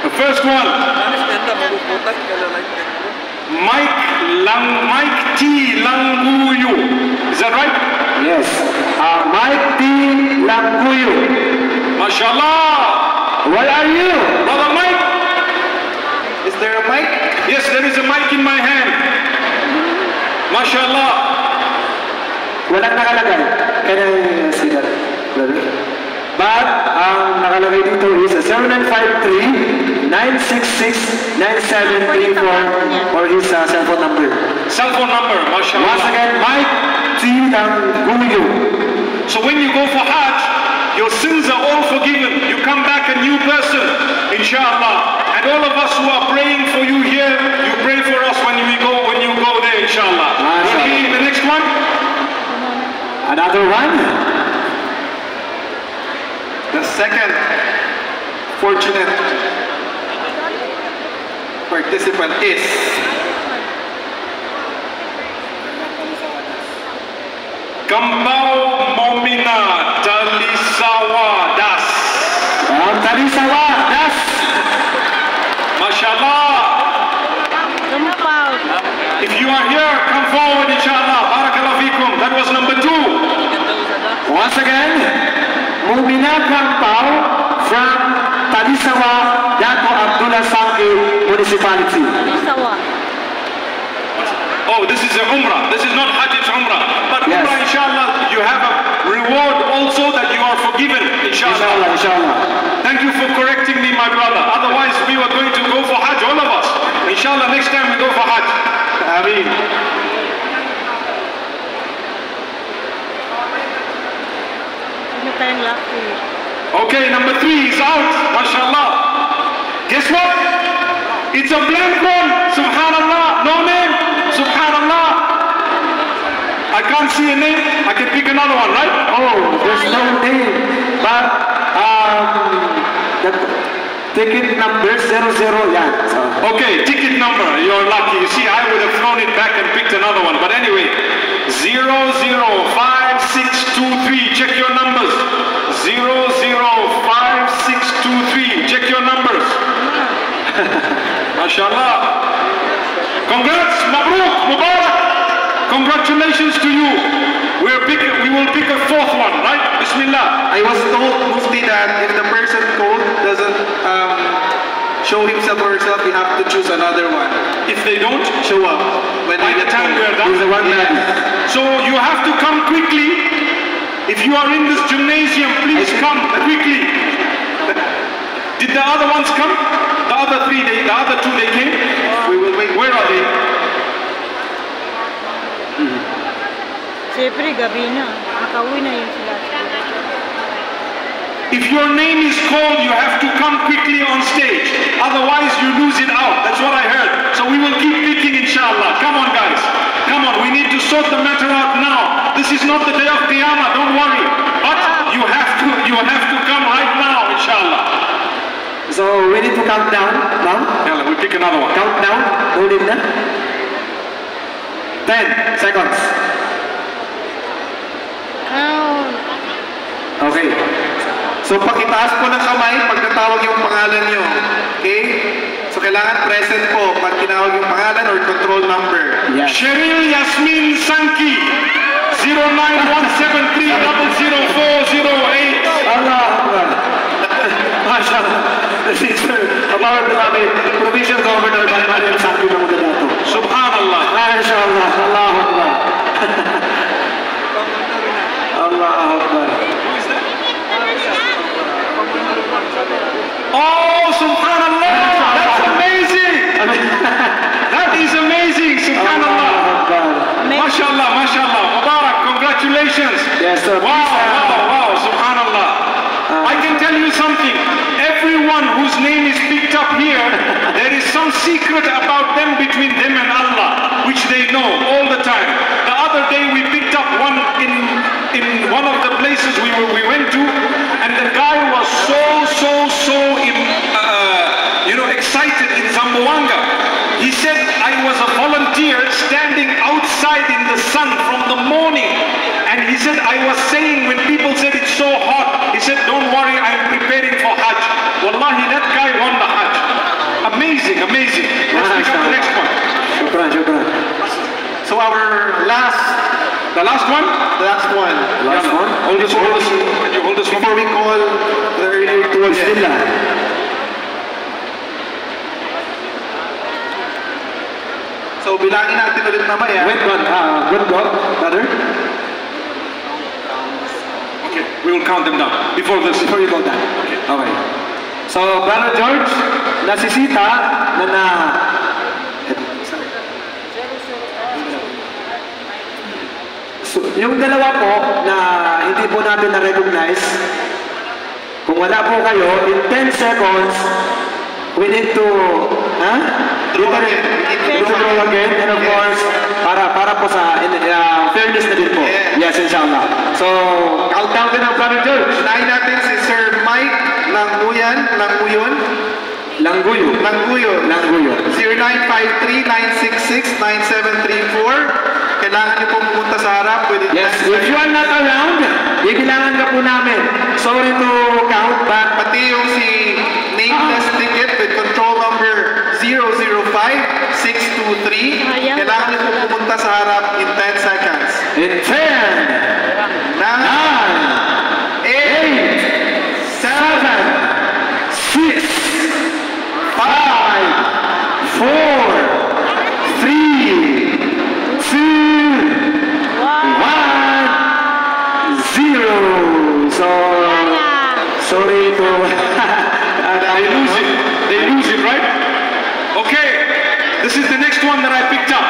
The first one. Mike T. Languyo. Is that right? Yes. Mike T. Languyo. MashaAllah. Where are you? Brother Mike? Is there a mic? Yes, there is a mic in my hand. MashaAllah. Walang nakalagay. Can I see that, brother? But ang nakalagay dito is 0953-966-9734 for his cell phone number. Cell phone number, MashaAllah. Once again, Mike T. Languyo. So when you go for Hajj, your sins are all forgiven. You come back a new person, inshallah. And all of us who are praying for you here, you pray for us when you go there, inshallah. Okay, the next one. Another one. The second fortunate participant is Gambao Momina Talisawa Das. Talisawa Das. MashaAllah. If you are here, come forward, inshallah. Barakallahu feekum. That was number 2. Once again, Mumina Gambao from Talisawa, Dato Abdullah Sangi Municipality. Oh, this is a Umrah. This is not Hajj, it's Umrah. But Yes. Umrah, inshallah, you have a reward also that you are forgiven, inshallah. Inshallah. Thank you for correcting me, my brother. Otherwise, we were going to go for Hajj, all of us. Inshallah, next time we go for Hajj. Ameen. Okay, number 3 is out, mashallah. Guess what? It's a blank one, subhanallah, no name, subhanallah. I can't see a name, I can pick another one, right? Oh, there's no name. But the ticket number 00, yeah. So. Okay, ticket number, you're lucky. You see, I would have thrown it back and picked another one. But anyway, 005623, check your numbers. 005623, check your numbers. MashaAllah. Congrats, Mabruk, Mubarak. Congratulations to you. We will pick a 4th one, right? Bismillah. I was told, Mufti, that if the person called doesn't show himself or herself, we have to choose another one. If they don't Show up. When by the time we are done, He's the one man. so you have to come quickly. If you are in this gymnasium, please come quickly. Did the other ones come? The other 2, they came? We will wait. Where are they? Siyempre, gabi na. Nakauwi na yun sila. If your name is called, you have to come quickly on stage. Otherwise, you lose it out. That's what I heard. So we will keep picking, inshallah. Come on, guys. Come on, we need to sort the matter out now. This is not the day of Qiyamah, don't worry. But you have to come right now, inshallah. So we need to count down. Yalla, we'll pick another one. Count down. Hold it na. 10 seconds. Okay. So pakitaas po ng kamay pag natawag yung pangalan nyo. Okay? So kailangan present po pag tinawag yung pangalan or control number. Yes. Cheryl Yasmin Sanki, 09173004008. Allah Akbar. MashaAllah. The sister of our beloved provincial governor by Mariam Sanki ng Dato. Subhanallah. MashaAllah. Allah Akbar. Allah Akbar. Oh, subhanallah. That's amazing. That is amazing. Subhanallah. MashaAllah, MashaAllah. Mubarak, congratulations. Yes, sir. Wow, subhanallah. I can tell you something. Everyone whose name is picked up here, there is some secret about them between them and Allah, which they know all the time. The other day we picked up one in one of the places we went to, and the guy was so excited in Zamboanga. He said, I was a volunteer standing outside in the sun from the morning, and he said, I was saying when people said it's so hot, he said, don't worry, I'm preparing for Hajj. Wallahi, that guy won the Hajj. The last one? The last one. Last one. Hold this, hold this. Can you hold this one? Before we call the earlier two again. Bismillah. So bilangin natin ulit mamaya. Wait, good go, brother. Okay, we will count them down before this. Before you go down. Okay. So, Brother George, nasisita na So, yung dalawa po na hindi po natin na-recognize, kung wala po kayo, in 10 seconds, we need to, Draw again. draw again, and of course, para po sa fairness na din po. Yes, inshallah. So, countdown din ang Brother George. Unahin natin si Sir Mike Langguyon. Langguyo. 0953-966-9734. Kailangan niyo pong pumunta sa harap. Pwede Yes, if you are not around, bibilangan ka po namin. Sorry to count, but Pati yung si nameless ticket with control number 005623. Kailangan niyo pong pumunta sa harap in 10 seconds. in 10, 9, 9, 8, 7, 6, 5, 4, 3, 2, 1, 0. So, sorry to... They lose it. They lose it, right? Okay. This is the next one that I picked up.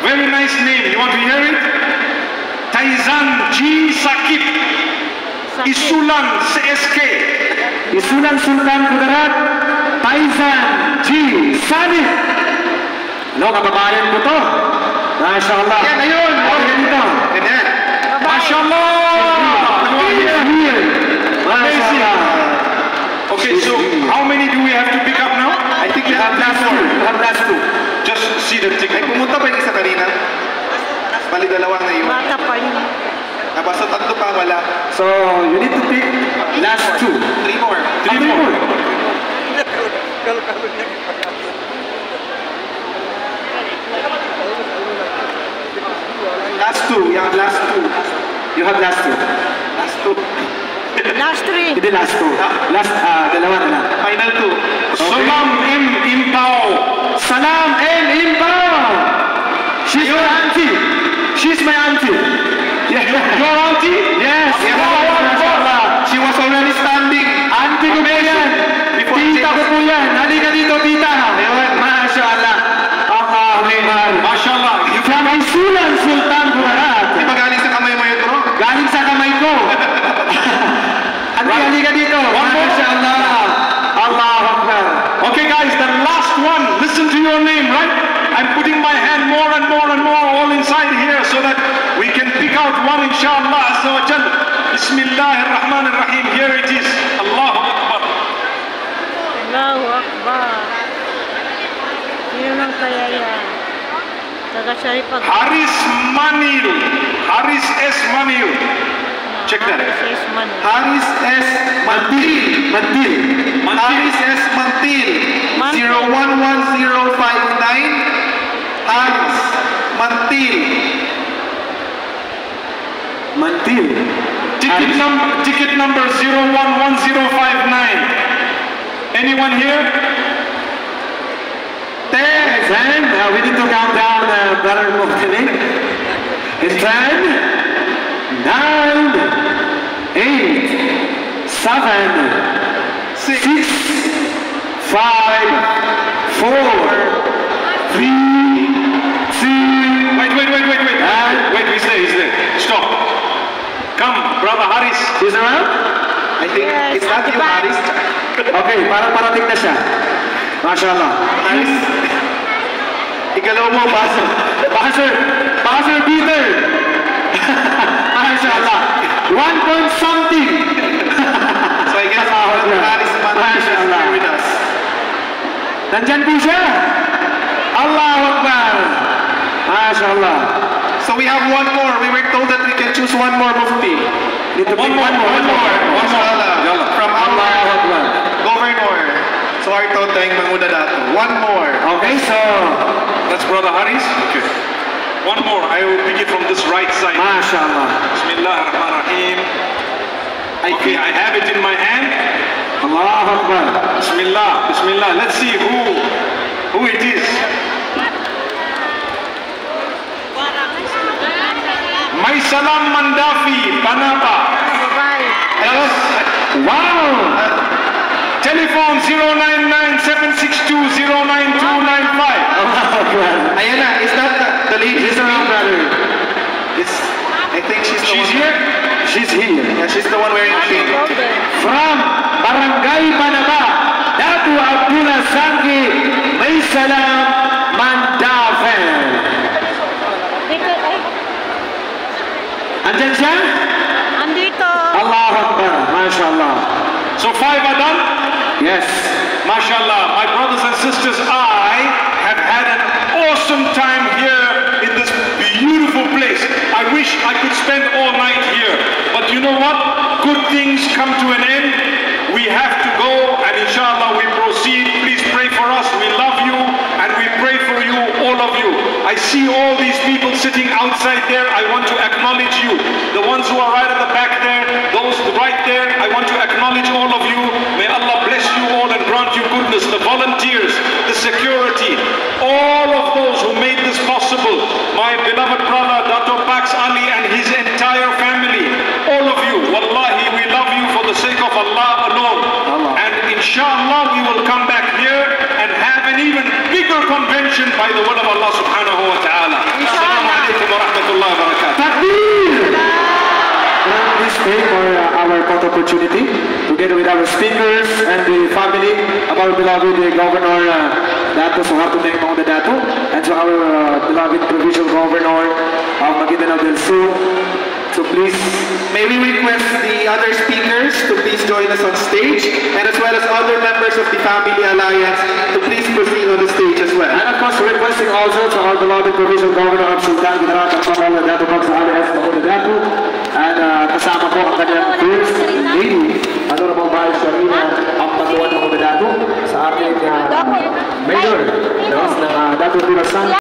Very nice name. You want to hear it? Taizan G. Sakip. Isulan CSK. Isulan Sultan Kudarat, Taizan G. Sanit. No, kababayan ko to. MashaAllah. Yan, ayun. Ganito. Ganyan. MashaAllah. MashaAllah. Okay, so how many do we have to pick up now? I think you have Last two. Last two. Just see the Ay, ticket. pumunta pa yung isa kanina. Bali dalawang na yun. Bata pa yun. Basta tatlo pa wala. So, you need to pick last two. 3 more. Three more. Last two. You have last two. You have last two. Last two. Last three. Hindi last two. Last, dalawa na lang. Final two. Salam M. Impao. Salam and Imbao. She's your auntie. She's my auntie. Yeah. Your auntie? Yes. MashaAllah. She was already standing. Auntie ko po yan. Tita ko po yan. Halika dito, tita. MashaAllah. Allahu Akbar. MashaAllah. From Isulan Sultan Kudarat. Di ba galing sa kamay mo yun, bro? Galing sa kamay ko. Auntie, halika dito. MashaAllah. Allahu Akbar. Okay, guys, the last one. Listen to your name, right? I'm putting my hand more and more and more all inside here so that we can pick out one, inshallah, azza wa jal. Bismillahir Rahmanir Rahim. Here it is. Allahu Akbar. Allahu Akbar. Sino nang kaya yan? Taga-Sharif Agad. Haris Manil. Haris S. Manil. Check that. Haris Man. Haris S. Mantil. Haris S. Mantil. 011059. Haris Mantil. Mantil. Ticket number 011059. Anyone here? 10. We need to count down Brother Muhtimin. In 10, 9, 8, 7, 6, 5, 4, 3, 2, Wait. Wait, he's there. Stop. Come, Brother Haris. He's around? I think Yes, it's not at the you, back. Haris. Okay, parang parating na siya. MashaAllah. Haris. Igalaw mo, Pastor. Pastor Peter. MashaAllah. 1 point something. So I guess Haris Mantil is MashaAllah. here with us. Nandyan po siya. Allahu Akbar. MashaAllah. So we have one more. We were told that we can choose one more mufti. Need to pick one more. Inshallah. From Allahu our Akbar. governor. So our tayong manguna dato. One more. Okay, so That's Brother Haris. Okay. One more. I will pick it from this right side. MashaAllah. Bismillah ar-Rahman ar-Rahim. Okay, I have it in my hand. Allahu Akbar. Bismillah, Bismillah. Let's see who it is. Maisalam Mandafi, Panapa. Babae. Yes. Wow! Telephone 099-762-09295. Allahu Akbar. Ayan na, is that the lady? She's around, brother. I think she's the She's one. here? She's here. Yeah, she's the one wearing the Happy shade. birthday. From Barangay Panaba, Datu Abdullah Sangi, Maisalam Mandafe. Dito, ay, Andyan siya? andito. Allahu Akbar. MashaAllah. So 5 are done? Yes. MashaAllah, my brothers and sisters, I have had an awesome time here in this beautiful place. I wish I could spend all night here. But you know what? Good things come to an end. We have to go, and inshallah we proceed. Please pray for us. We love you, and we pray for you, all of you. I see all these people sitting outside there. I want to acknowledge you. The ones who are right at the back there, those right there, I want to acknowledge all of you. May Allah bless you all and grant you goodness. The volunteers, the security, all of those who made this possible. My beloved brother, Dr. Pax Ali and his entire family. All of you, wallahi, we love you for the sake of Allah alone. And inshallah, we will come back here and have an even bigger convention by the will of Allah subhanahu wa ta'ala. Assalamu alaikum wa rahmatullahi wa barakatuh. Takbir! Please pray for our photo opportunity, together with our speakers and the family of our beloved Governor Dato Suharto Meng Mauna Dato, and to our beloved Provincial Governor of Maguindanao del Sur. So please, May we request the other speakers to please join us on stage, and as well as other members of the Family Alliance to please proceed on the stage as well. and of course requesting also to our beloved Provincial Governor of Sultan Kudarat at Pamela Dato Pax Ali S. Mauna Dato, and kasama po ang kanyang first lady, Honorable Vice Sharina Ampatuan Mauna Dato, sa ating mayor, ng Dato Tulasan.